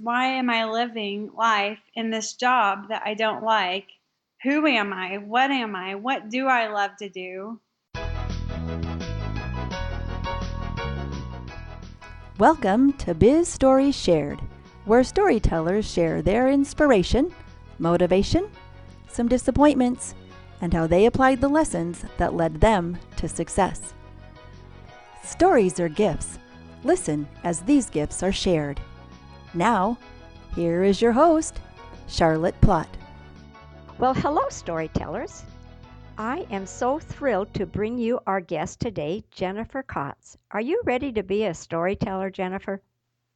Why am I living life in this job that I don't like? Who am I? What am I? What do I love to do? Welcome to Biz Stories Shared, where storytellers share their inspiration, motivation, some disappointments, and how they applied the lessons that led them to success. Stories are gifts. Listen as these gifts are shared. Now, here is your host, Charlotte Plott. Well, hello, storytellers. I am so thrilled to bring you our guest today, JenniferKahtz. Are you ready to be a storyteller, Jennifer?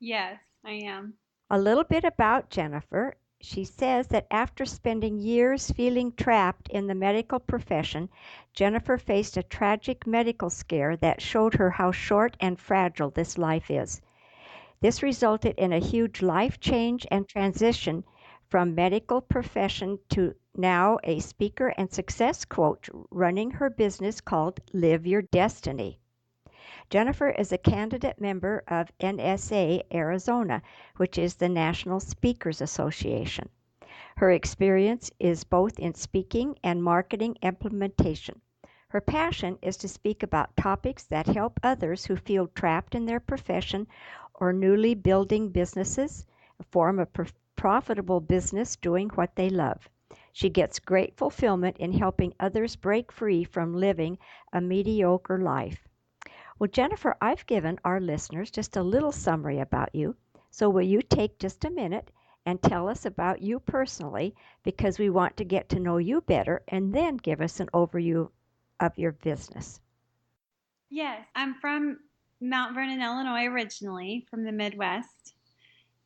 Yes, I am. A little bit about Jennifer. She says that after spending years feeling trapped in the medical profession, Jennifer faced a tragic medical scare that showed her how short and fragile this life is. This resulted in a huge life change and transition from medical profession to now a speaker and success coach running her business called Live Your Destiny. Jennifer is a candidate member of NSA Arizona, which is the National Speakers Association. Her experience is both in speaking and marketing implementation. Her passion is to speak about topics that help others who feel trapped in their profession or newly building businesses, form a profitable business doing what they love. She gets great fulfillment in helping others break free from living a mediocre life. Well, Jennifer, I've given our listeners just a little summary about you. So will you take just a minute and tell us about you personally, because we want to get to know you better, and then give us an overview of your business. Yes, I'm from Mount Vernon, Illinois, originally from the Midwest,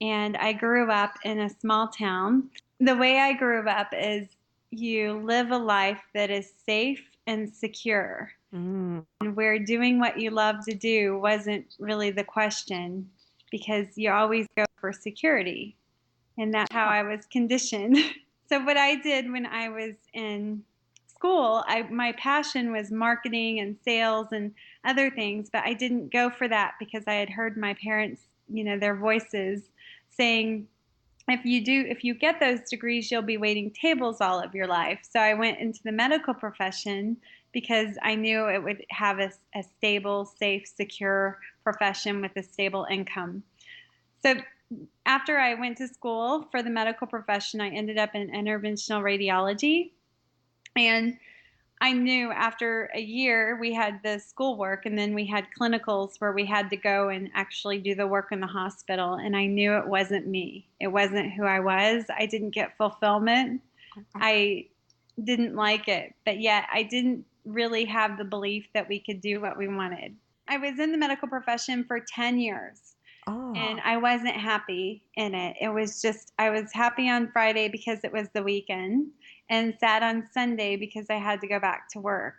and I grew up in a small town. The way I grew up is you live a life that is safe and secure. Mm. And where doing what you love to do wasn't really the question because you always go for security. And that's how I was conditioned. So what I did when I was in school, my passion was marketing and sales and other things, but I didn't go for that because I had heard my parents, their voices saying, if you get those degrees, you'll be waiting tables all of your life. So I went into the medical profession because I knew it would have a stable, safe, secure profession with a stable income. So after I went to school for the medical profession, I ended up in interventional radiology. And I knew after a year we had the schoolwork and then we had clinicals where we had to go and actually do the work in the hospital. And I knew it wasn't me. It wasn't who I was. I didn't get fulfillment. I didn't like it, but yet I didn't really have the belief that we could do what we wanted. I was in the medical profession for 10 years. And I wasn't happy in it. It was just, I was happy on Friday because it was the weekend and sad on Sunday because I had to go back to work.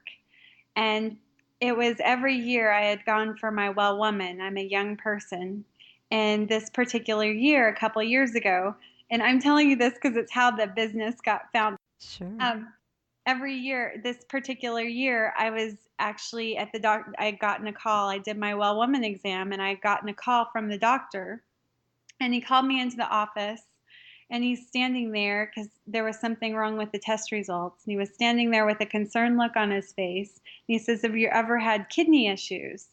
And it was every year I had gone for my well woman. I'm a young person. And this particular year, a couple of years ago, and I'm telling you this because it's how the business got found. Sure. Every year, this particular year, I was actually at the doctor. I had gotten a call. I did my well woman exam, and I had gotten a call from the doctor. And he called me into the office, and he's standing there because there was something wrong with the test results. And he was standing there with a concerned look on his face. And he says, "Have you ever had kidney issues?"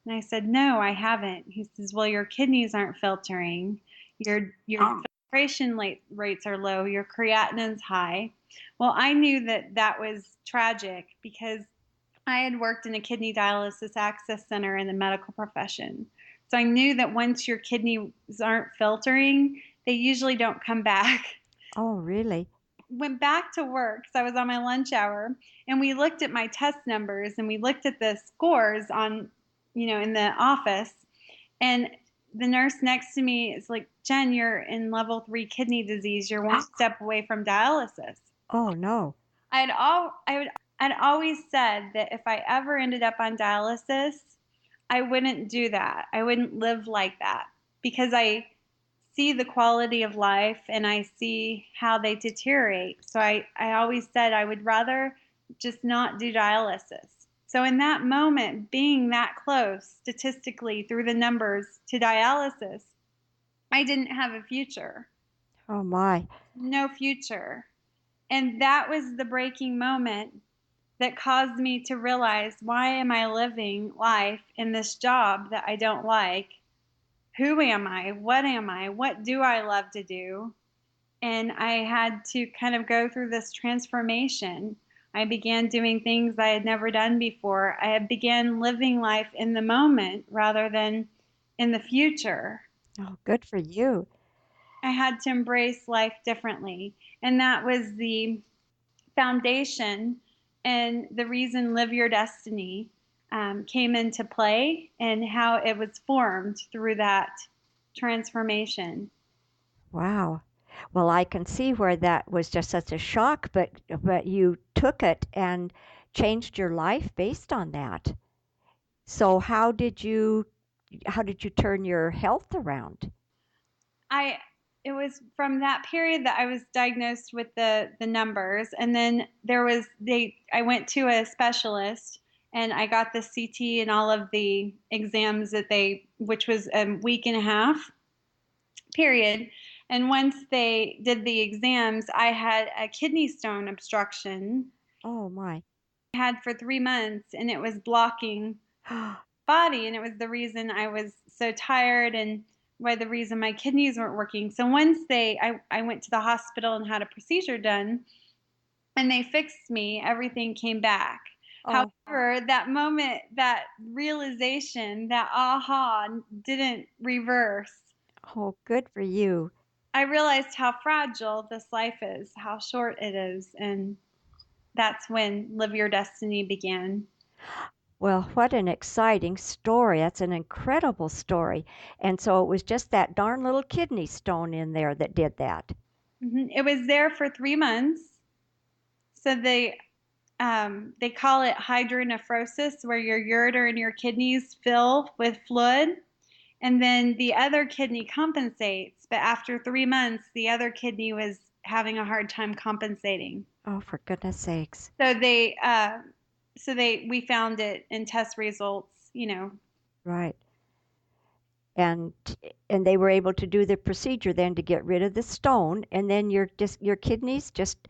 And I said, "No, I haven't." He says, "Well, your kidneys aren't filtering. Your filtration rates are low. Your creatinine's high." Well, I knew that that was tragic because I had worked in a kidney dialysis access center in the medical profession. So I knew that once your kidneys aren't filtering, they usually don't come back. Oh, really? Went back to work, so I was on my lunch hour, and we looked at my test numbers and we looked at the scores on, in the office. And the nurse next to me is like, "Jen, you're in level 3 kidney disease. You're one step away from dialysis." Oh, no. I'd always said that if I ever ended up on dialysis, I wouldn't do that. I wouldn't live like that because I see the quality of life and I see how they deteriorate. So I always said I would rather just not do dialysis. So in that moment, being that close statistically through the numbers to dialysis, I didn't have a future, Oh my. no future. And that was the breaking moment that caused me to realize, why am I living life in this job that I don't like? Who am I? What am I? What do I love to do? And I had to kind of go through this transformation. I began doing things I had never done before. I began living life in the moment rather than in the future. Oh, good for you. I had to embrace life differently. And that was the foundation and the reason Live Your Destiny came into play, and how it was formed through that transformation. Wow. Well, I can see where that was just such a shock, but you took it and changed your life based on that. So how did you turn your health around? I It was from that period that I was diagnosed with the numbers, and then I went to a specialist, and I got the CT and all of the exams which was a week and a half period. And once they did the exams, I had a kidney stone obstruction Oh my. I had for 3 months, and it was blocking body, and it was the reason I was so tired, and why the reason my kidneys weren't working. So once I went to the hospital and had a procedure done, and they fixed me, everything came back. Oh, However, that moment, that realization, that aha didn't reverse. oh, good for you. I realized how fragile this life is, how short it is, and that's when Live Your Destiny began. Well, what an exciting story. That's an incredible story. And so it was just that darn little kidney stone in there that did that. It was there for 3 months. So they call it hydronephrosis, where your ureter and your kidneys fill with fluid, and then the other kidney compensates. But after 3 months, the other kidney was having a hard time compensating. Oh, for goodness sakes. So we found it in test results. Right. And and they were able to do the procedure then to get rid of the stone, and then your kidneys just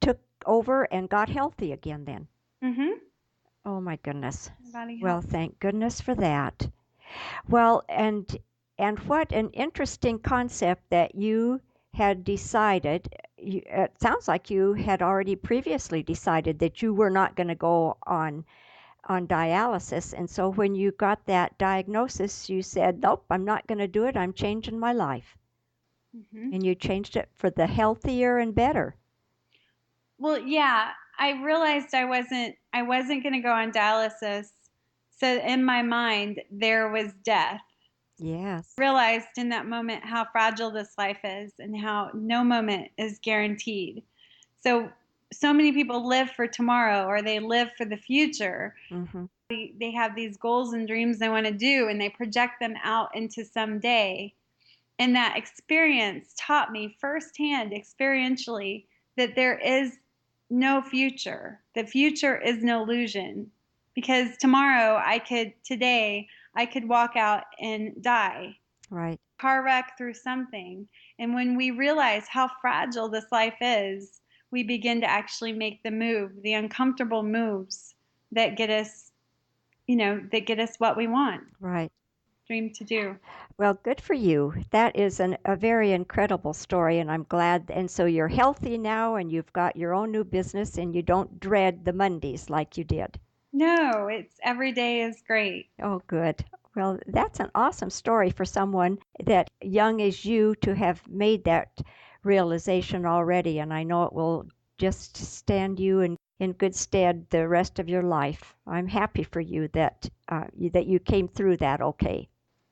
took over and got healthy again then. Mm-hmm. Oh my goodness. Body Well, health. thank goodness for that. Well, and what an interesting concept that you had decided. It sounds like you had already previously decided that you were not going to go on dialysis, and so when you got that diagnosis, you said, "Nope, I'm not going to do it. I'm changing my life." Mm-hmm. And you changed it for the healthier and better. Well, yeah, I realized I wasn't going to go on dialysis. So in my mind, there was death. Yes. Realized in that moment how fragile this life is, and how no moment is guaranteed. So many people live for tomorrow, or they live for the future. Mhm. They have these goals and dreams they want to do, and they project them out into someday. And that experience taught me firsthand, experientially, that there is no future. The future is an illusion, because today, I could walk out and die, Right. car wreck, through something. And when we realize how fragile this life is, we begin to actually make the uncomfortable moves that get us, that get us what we want, Right. dream to do. Well, good for you. That is a very incredible story, and I'm glad. And so you're healthy now, and you've got your own new business, and you don't dread the Mondays like you did. No, it's every day is great. Oh, good. Well, that's an awesome story for someone that young as you to have made that realization already, and I know it will just stand you in good stead the rest of your life. I'm happy for you that you came through that okay.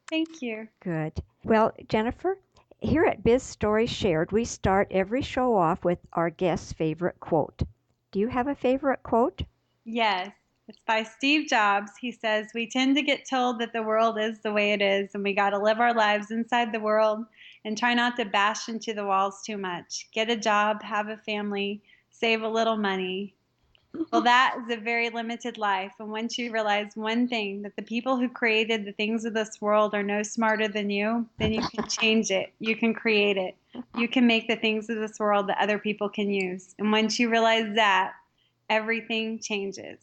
Thank you. Good. Well, Jennifer, here at Biz Stories Shared, we start every show off with our guest's favorite quote. Do you have a favorite quote? Yes, it's by Steve Jobs. He says, "We tend to get told that the world is the way it is, and we got to live our lives inside the world and try not to bash into the walls too much. Get a job, have a family, save a little money." Well, that is a very limited life. And once you realize one thing, that the people who created the things of this world are no smarter than you, then you can change it. You can create it. You can make the things of this world that other people can use. And once you realize that, everything changes.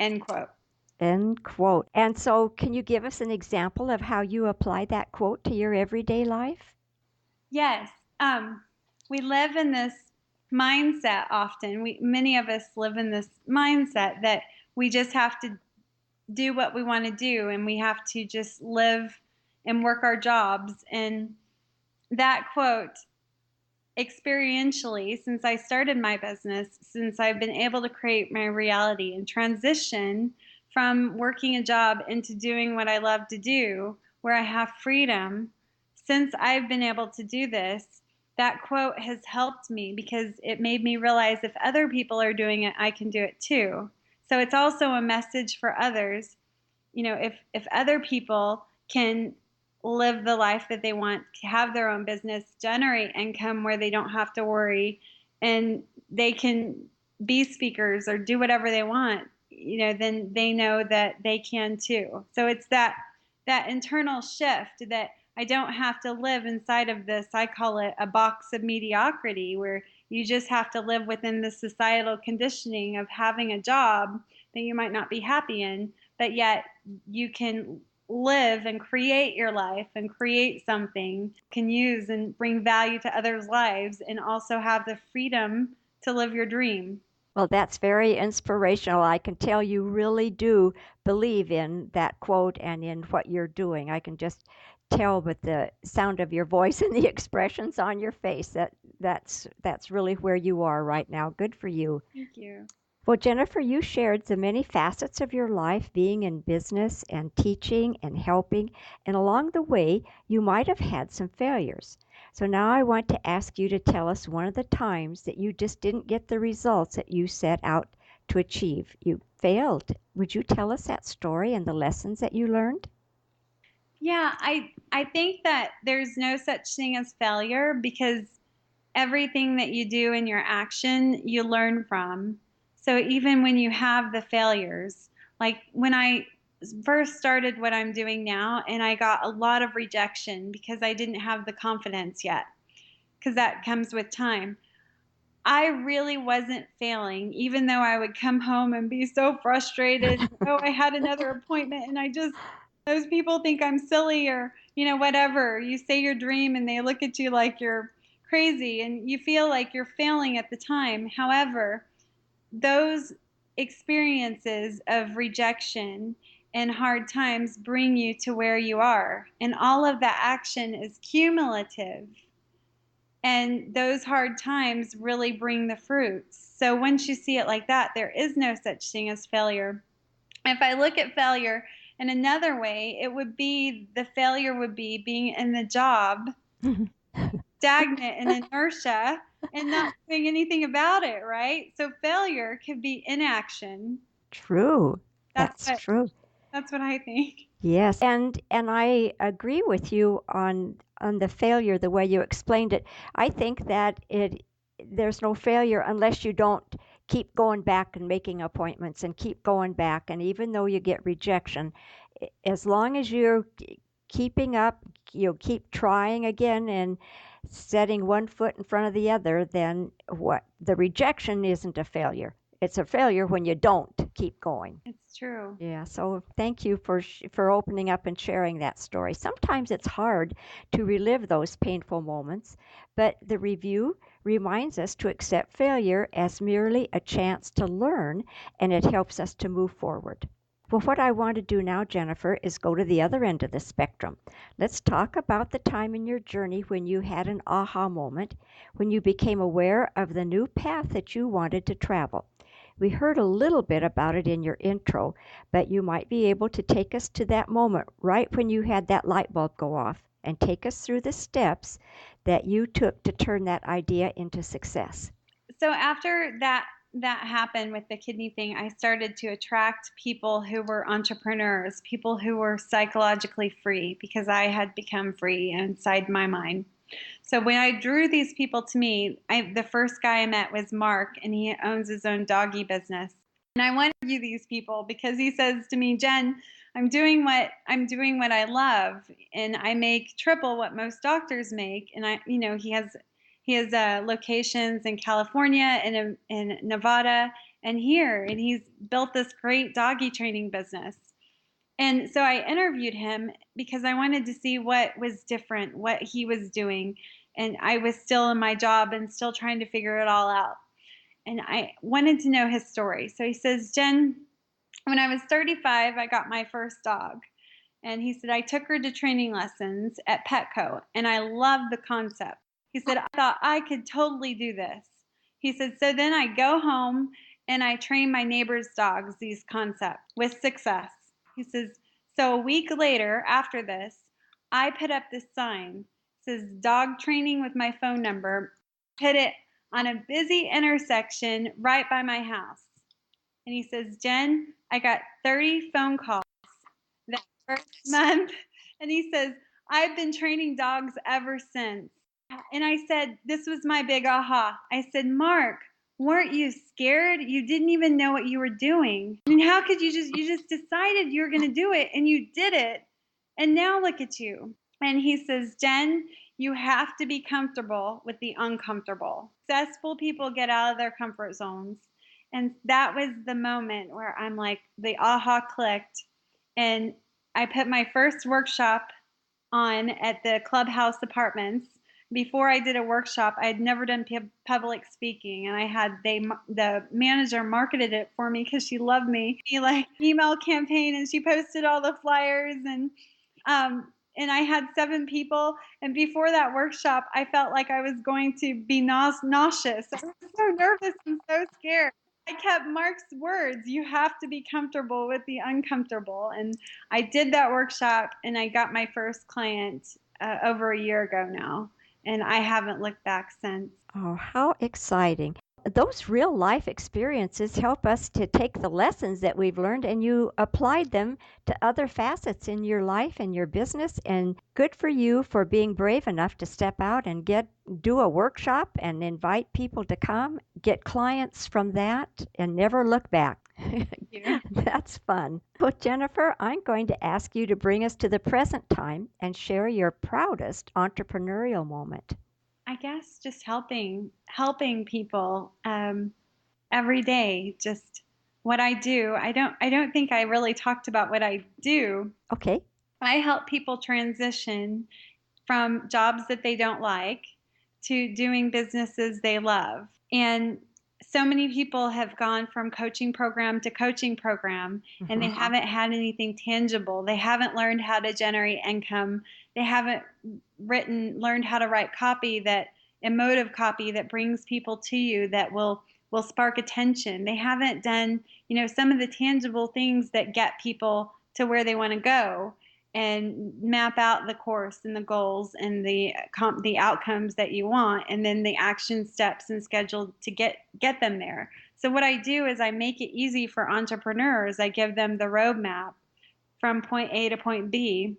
End quote. End quote. And so, can you give us an example of how you apply that quote to your everyday life? Yes. We live in this mindset often. Many of us live in this mindset that we just have to do what we want to do and we have to just live and work our jobs. And that quote, experientially, since I started my business, since I've been able to create my reality and transition from working a job into doing what I love to do, where I have freedom, since I've been able to do this, that quote has helped me because it made me realize if other people are doing it, I can do it too. So it's also a message for others. If other people can live the life that they want, have their own business, generate income where they don't have to worry, and they can be speakers or do whatever they want, then they know that they can too. So it's that internal shift that I don't have to live inside of this, I call it a box of mediocrity, where you just have to live within the societal conditioning of having a job that you might not be happy in, but yet you can live and create your life and create something can use and bring value to others' lives and also have the freedom to live your dream. Well, that's very inspirational. I can tell you really do believe in that quote and in what you're doing. I can just tell with the sound of your voice and the expressions on your face that that's really where you are right now. Good for you. Thank you. Well, Jennifer, you shared the many facets of your life being in business and teaching and helping, and along the way, you might have had some failures. So now I want to ask you to tell us one of the times that you just didn't get the results that you set out to achieve. You failed. Would you tell us that story and the lessons that you learned? Yeah, I think that there's no such thing as failure because everything that you do in your action, you learn from. So even when you have the failures, like when I first started what I'm doing now, and I got a lot of rejection because I didn't have the confidence yet, because that comes with time. I really wasn't failing, even though I would come home and be so frustrated. Oh, I had another appointment, and those people think I'm silly or, whatever. You say your dream, and they look at you like you're crazy, and you feel like you're failing at the time. However, those experiences of rejection and hard times bring you to where you are. And all of that action is cumulative. And those hard times really bring the fruits. So once you see it like that, there is no such thing as failure. If I look at failure in another way, the failure would be being in the job, stagnant and inertia, and not doing anything about it, right? So failure could be inaction. True. That's That's what true. that's what I think. Yes, and I agree with you on the failure the way you explained it. I think that it there's no failure unless you don't keep going back and making appointments and keep going back, and even though you get rejection, as long as you're keeping up, you keep trying again and setting one foot in front of the other, then what the rejection isn't a failure. It's a failure when you don't keep going. It's true. Yeah, so thank you for opening up and sharing that story. Sometimes it's hard to relive those painful moments, but the review reminds us to accept failure as merely a chance to learn, and it helps us to move forward. Well, what I want to do now, Jennifer, is go to the other end of the spectrum. Let's talk about the time in your journey when you had an aha moment, when you became aware of the new path that you wanted to travel. We heard a little bit about it in your intro, but you might be able to take us to that moment right when you had that light bulb go off and take us through the steps that you took to turn that idea into success. So after that happened with the kidney thing, I started to attract people who were entrepreneurs, people who were psychologically free because I had become free inside my mind. So when I drew these people to me, the first guy I met was Mark, and he owns his own doggy business. And I want to interview these people because he says to me, Jen, I'm doing what I love, and I make triple what most doctors make. And he has locations in California and in Nevada and here, and he's built this great doggy training business. And so I interviewed him because I wanted to see what was different, what he was doing. And I was still in my job and still trying to figure it all out. And I wanted to know his story. So he says, Jen, when I was 35, I got my first dog. And he said, I took her to training lessons at Petco, and I loved the concept. He said, I thought I could totally do this. He said, so then I go home and I train my neighbor's dogs these concepts with success. He says, so a week later, after this, I put up this sign. It says, dog training with my phone number. Put it on a busy intersection right by my house. And he says, Jen, I got 30 phone calls that first month. And he says, I've been training dogs ever since. And I said, this was my big aha. I said, Mark, weren't you scared? You didn't even know what you were doing. I mean, how could you just decided you were going to do it, and you did it. And now look at you. And he says, Jen, you have to be comfortable with the uncomfortable. Successful people get out of their comfort zones. And that was the moment where I'm like, the aha clicked. And I put my first workshop on at the Clubhouse Apartments. Before I did a workshop, I had never done public speaking, and the manager marketed it for me because she loved me. She like email campaign, and she posted all the flyers, and I had 7 people. And before that workshop, I felt like I was going to be nauseous. I was so nervous and so scared. I kept Mark's words. You have to be comfortable with the uncomfortable. And I did that workshop, and I got my first client over a year ago now. And I haven't looked back since. Oh, how exciting. Those real life experiences help us to take the lessons that we've learned and you applied them to other facets in your life and your business. And good for you for being brave enough to step out and do a workshop and invite people to come, get clients from that, and never look back. Yeah. That's fun. Well, Jennifer, I'm going to ask you to bring us to the present time and share your proudest entrepreneurial moment. I guess just helping people every day. Just what I do. I don't think I really talked about what I do. Okay. I help people transition from jobs that they don't like to doing businesses they love. And so many people have gone from coaching program to coaching program, and they haven't had anything tangible. They haven't learned how to generate income. They haven't learned how to write emotive copy that brings people to you, that will spark attention. They haven't done, some of the tangible things that get people to where they want to go, and map out the course and the goals and the outcomes that you want, and then the action steps and schedule to get them there. So what I do is I make it easy for entrepreneurs. I give them the roadmap from point A to point B,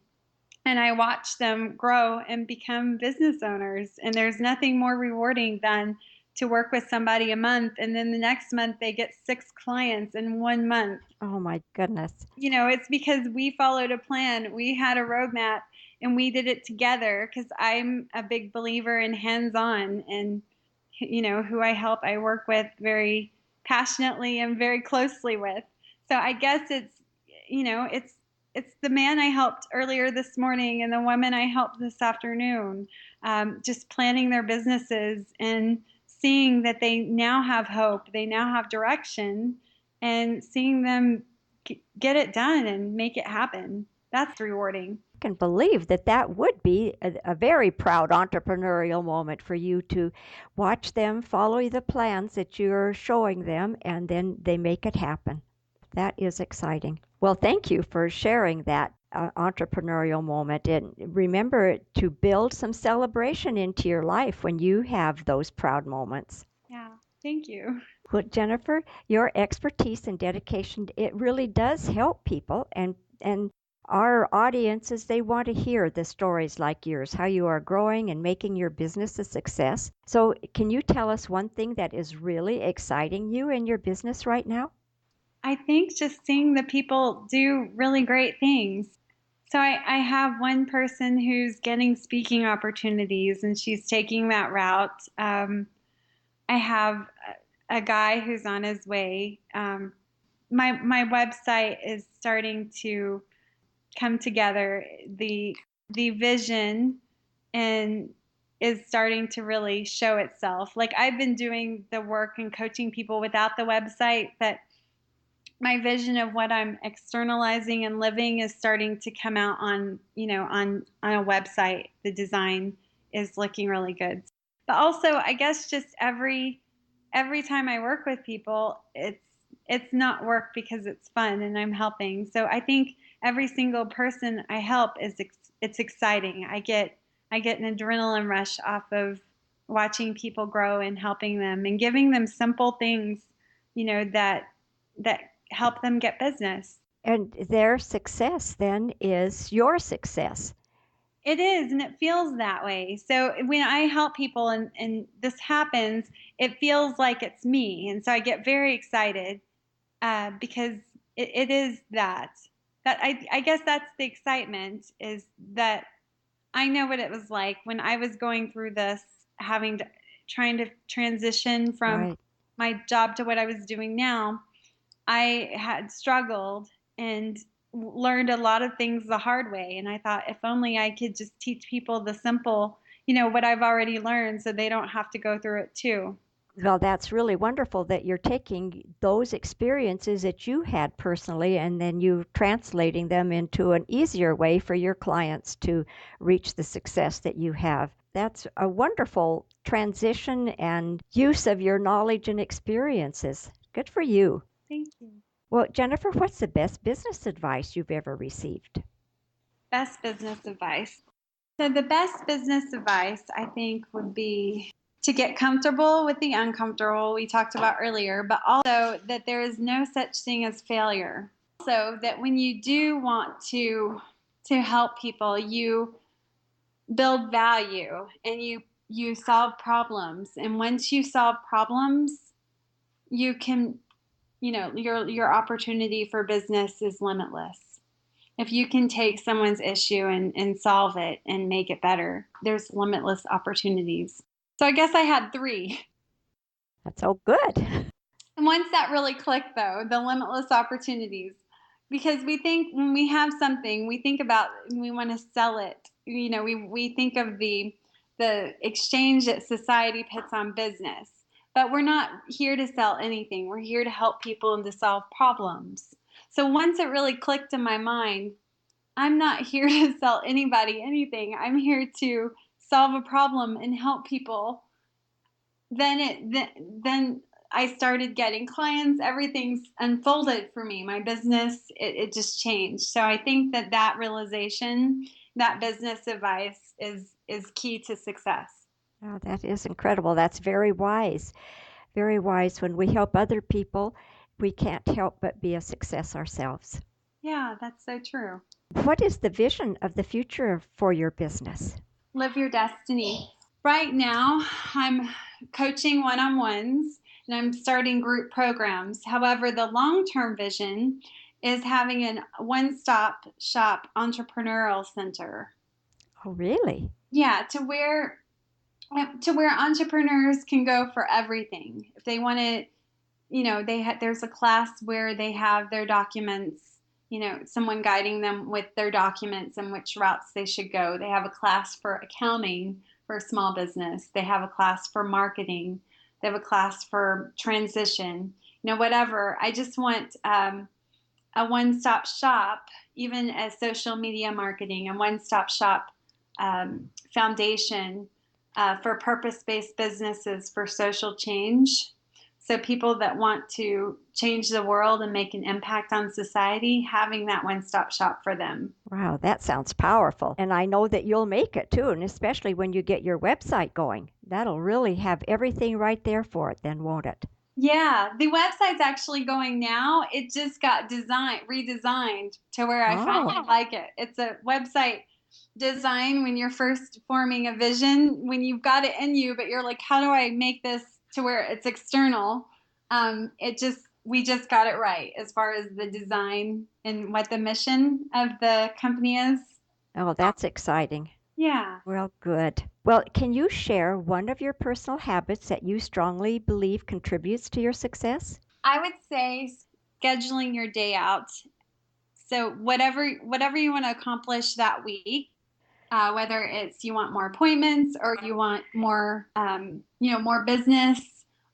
and I watch them grow and become business owners. And there's nothing more rewarding than to work with somebody a month, and then the next month they get 6 clients in 1 month. Oh my goodness. It's because we followed a plan. We had a roadmap, and we did it together, because I'm a big believer in hands-on, and who I work with very passionately and very closely with. So I guess it's the man I helped earlier this morning and the woman I helped this afternoon, just planning their businesses and seeing that they now have hope, they now have direction, and seeing them get it done and make it happen. That's rewarding. I can believe that would be a very proud entrepreneurial moment for you to watch them follow the plans that you're showing them, and then they make it happen. That is exciting. Well, thank you for sharing that entrepreneurial moment. And remember to build some celebration into your life when you have those proud moments. Yeah, thank you. Well, Jennifer, your expertise and dedication, it really does help people. And Our audiences, they want to hear the stories like yours, how you are growing and making your business a success. So, can you tell us one thing that is really exciting you in your business right now? I think just seeing the people do really great things. So I have one person who's getting speaking opportunities and she's taking that route. I have a guy who's on his way. My website is starting to come together. The vision and is starting to really show itself. Like I've been doing the work and coaching people without the website, but my vision of what I'm externalizing and living is starting to come out on, on a website. The design is looking really good. But also, I guess just every time I work with people, it's not work because it's fun and I'm helping. So I think every single person I help it's exciting. I get an adrenaline rush off of watching people grow and helping them and giving them simple things, that help them get business. And their success then is your success. It is, and it feels that way. So when I help people and this happens, it feels like it's me. And so I get very excited because it is that. I guess that's the excitement is that I know what it was like when I was going through this, trying to transition from Right. my job to what I was doing now. I had struggled and learned a lot of things the hard way. And I thought if only I could just teach people the simple, what I've already learned so they don't have to go through it too. Well, that's really wonderful that you're taking those experiences that you had personally and then you translating them into an easier way for your clients to reach the success that you have. That's a wonderful transition and use of your knowledge and experiences. Good for you. Thank you. Well, Jennifer, what's the best business advice you've ever received? Best business advice. So, the best business advice I think would be to get comfortable with the uncomfortable we talked about earlier, but also that there is no such thing as failure. Also, that when you do want to help people, you build value and you solve problems. And once you solve problems, you can, your opportunity for business is limitless. If you can take someone's issue and solve it and make it better, there's limitless opportunities. So I guess I had three. That's so good. And once that really clicked, though, the limitless opportunities, because we think when we have something, we think about we want to sell it. We think of the exchange that society puts on business, but we're not here to sell anything. We're here to help people and to solve problems. So once it really clicked in my mind, I'm not here to sell anybody anything. I'm here to solve a problem and help people. Then I started getting clients. Everything's unfolded for me. My business it just changed. So I think that realization, that business advice is key to success. Oh, that is incredible. That's very wise. Very wise. When we help other people, we can't help but be a success ourselves. Yeah, that's so true. What is the vision of the future for your business? Live your destiny. Right now, I'm coaching one-on-ones and I'm starting group programs. However, the long-term vision is having a one-stop shop entrepreneurial center. Oh, really? Yeah, to where entrepreneurs can go for everything. If they want to, there's a class where they have their documents, someone guiding them with their documents and which routes they should go. They have a class for accounting for a small business. They have a class for marketing. They have a class for transition, whatever. I just want a one-stop shop, even as social media marketing, a one-stop shop foundation for purpose-based businesses for social change. So people that want to change the world and make an impact on society, having that one-stop shop for them. Wow, that sounds powerful. And I know that you'll make it too, and especially when you get your website going. That'll really have everything right there for it then, won't it? Yeah, the website's actually going now. It just got redesigned to where I finally like it. It's a website design when you're first forming a vision, when you've got it in you, but you're like, how do I make this to where it's external? We just got it right as far as the design and what the mission of the company is. Oh, that's exciting. Yeah. Well, good. Well, can you share one of your personal habits that you strongly believe contributes to your success? I would say scheduling your day out. So whatever you want to accomplish that week, whether it's you want more appointments or you want more, more business,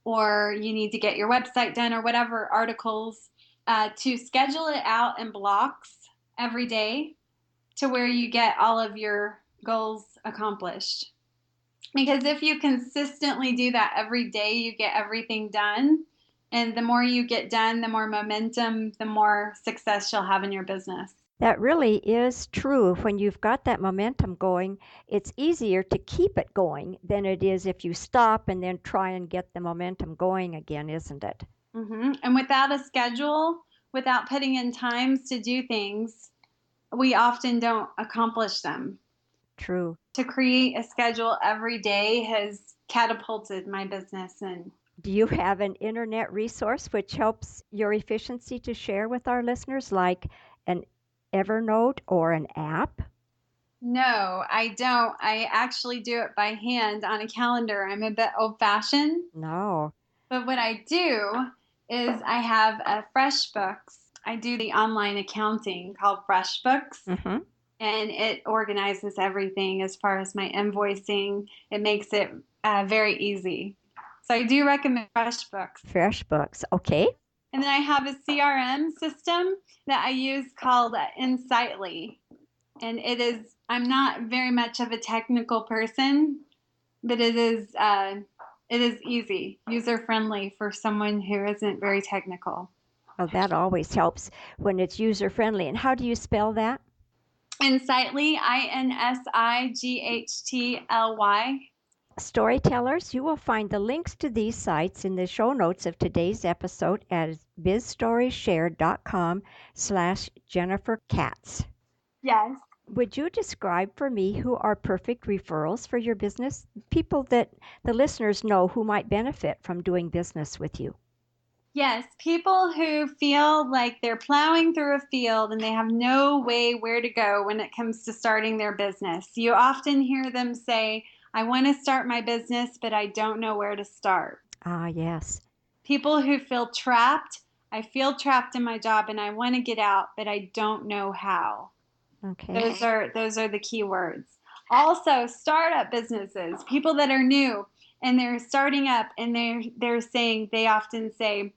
or you need to get your website done or whatever articles, to schedule it out in blocks every day to where you get all of your goals accomplished. Because if you consistently do that every day, you get everything done. And the more you get done, the more momentum, the more success you'll have in your business. That really is true. When you've got that momentum going, it's easier to keep it going than it is if you stop and then try and get the momentum going again, isn't it? And without a schedule, without putting in times to do things, we often don't accomplish them. True. To create a schedule every day has catapulted my business. And Do you have an internet resource which helps your efficiency to share with our listeners, like an Evernote or an app? no, I don't. I actually do it by hand on a calendar. I'm a bit old fashioned. No. But what I do is I have a FreshBooks. I do the online accounting called FreshBooks, Mm-hmm. and it organizes everything as far as my invoicing. It makes it very easy. So I do recommend FreshBooks. FreshBooks. Okay. And then I have a CRM system that I use called Insightly. And I'm not very much of a technical person, but it is easy, user friendly for someone who isn't very technical. Well, that always helps when it's user friendly. And how do you spell that? Insightly, Insightly. Storytellers, you will find the links to these sites in the show notes of today's episode at bizstoryshared.com/JenniferKahtz. Yes. Would you describe for me who are perfect referrals for your business? People that the listeners know who might benefit from doing business with you. Yes, people who feel like they're plowing through a field and they have no way where to go when it comes to starting their business. You often hear them say, I want to start my business, but I don't know where to start. Ah, yes. People who feel trapped. I feel trapped in my job and I want to get out, but I don't know how. Okay. Those are the key words. Also, startup businesses, people that are new and they're starting up and they often say,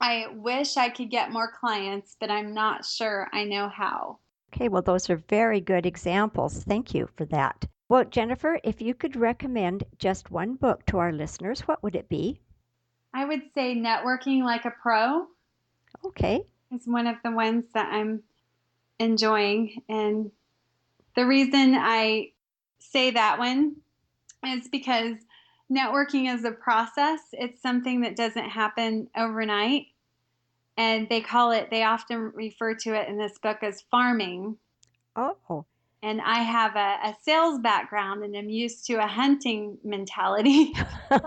I wish I could get more clients, but I'm not sure I know how. Okay, well, those are very good examples. Thank you for that. Well, Jennifer, if you could recommend just one book to our listeners, what would it be? I would say Networking Like a Pro Okay. is one of the ones that I'm enjoying. And the reason I say that one is because networking is a process. It's something that doesn't happen overnight. And they often refer to it in this book as farming. Oh, And I have a sales background and I'm used to a hunting mentality. So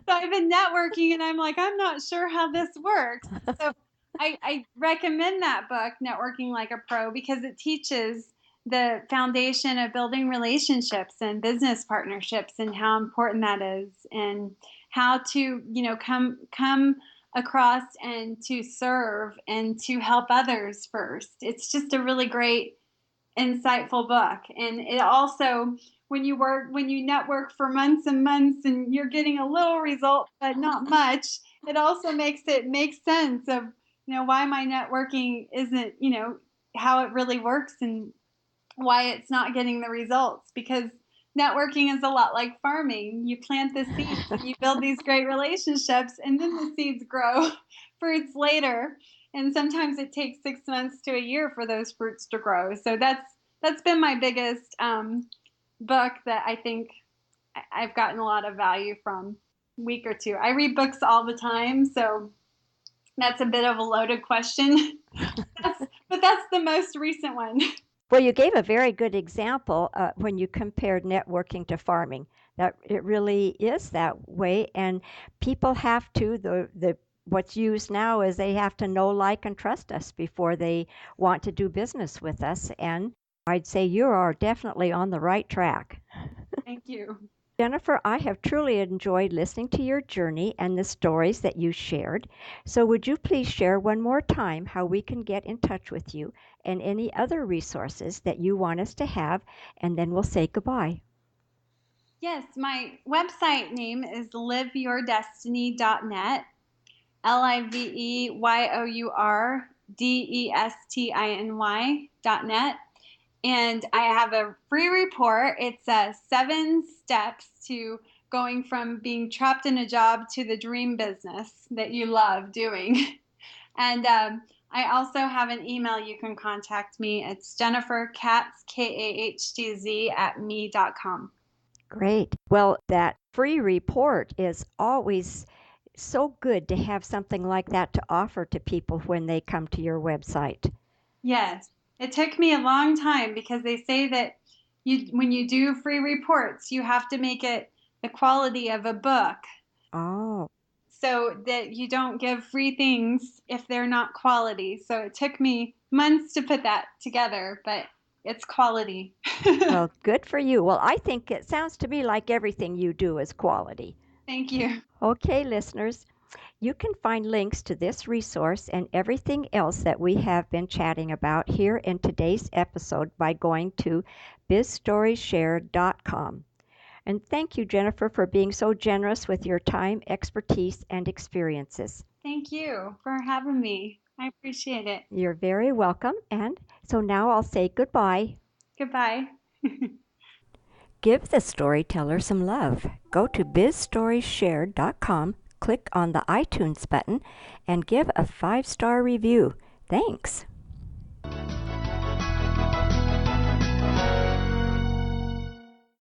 I've been networking and I'm like, I'm not sure how this works. So I recommend that book, Networking Like a Pro, because it teaches the foundation of building relationships and business partnerships and how important that is, and how to, come across and to serve and to help others first. It's just a really great, insightful book. And it also, when you network for months and months and you're getting a little result but not much, it also makes it make sense of, why my networking isn't, how it really works and why it's not getting the results. Because networking is a lot like farming. You plant the seeds and you build these great relationships, and then the seeds grow fruits later. And sometimes it takes 6 months to a year for those fruits to grow. So that's been my biggest book that I think I've gotten a lot of value from. week or two. I read books all the time, so that's a bit of a loaded question. But that's the most recent one. Well, you gave a very good example when you compared networking to farming. That it really is that way, and people have to the what's used now is they have to know, like, and trust us before they want to do business with us. And I'd say you are definitely on the right track. Thank you. Jennifer, I have truly enjoyed listening to your journey and the stories that you shared. So, would you please share one more time how we can get in touch with you and any other resources that you want us to have, and then we'll say goodbye. Yes, my website name is liveyourdestiny.net, liveyourdestiny.net. And I have a free report. It's 7 steps to going from being trapped in a job to the dream business that you love doing. And I also have an email you can contact me. It's JenniferKahtz, KAHTZ, @me.com. Great. Well, that free report is always so good to have something like that to offer to people when they come to your website. Yes, it took me a long time because they say that when you do free reports, you have to make it the quality of a book Oh, so that you don't give free things if they're not quality. So it took me months to put that together, but it's quality. well, good for you. Well, I think it sounds to me like everything you do is quality. Thank you. Okay, listeners, you can find links to this resource and everything else that we have been chatting about here in today's episode by going to bizstorieshared.com. And thank you, Jennifer, for being so generous with your time, expertise, and experiences. Thank you for having me. I appreciate it. You're very welcome. And so now I'll say goodbye. Goodbye. Give the storyteller some love. Go to bizstorieshared.com, click on the iTunes button, and give a 5-star review. Thanks.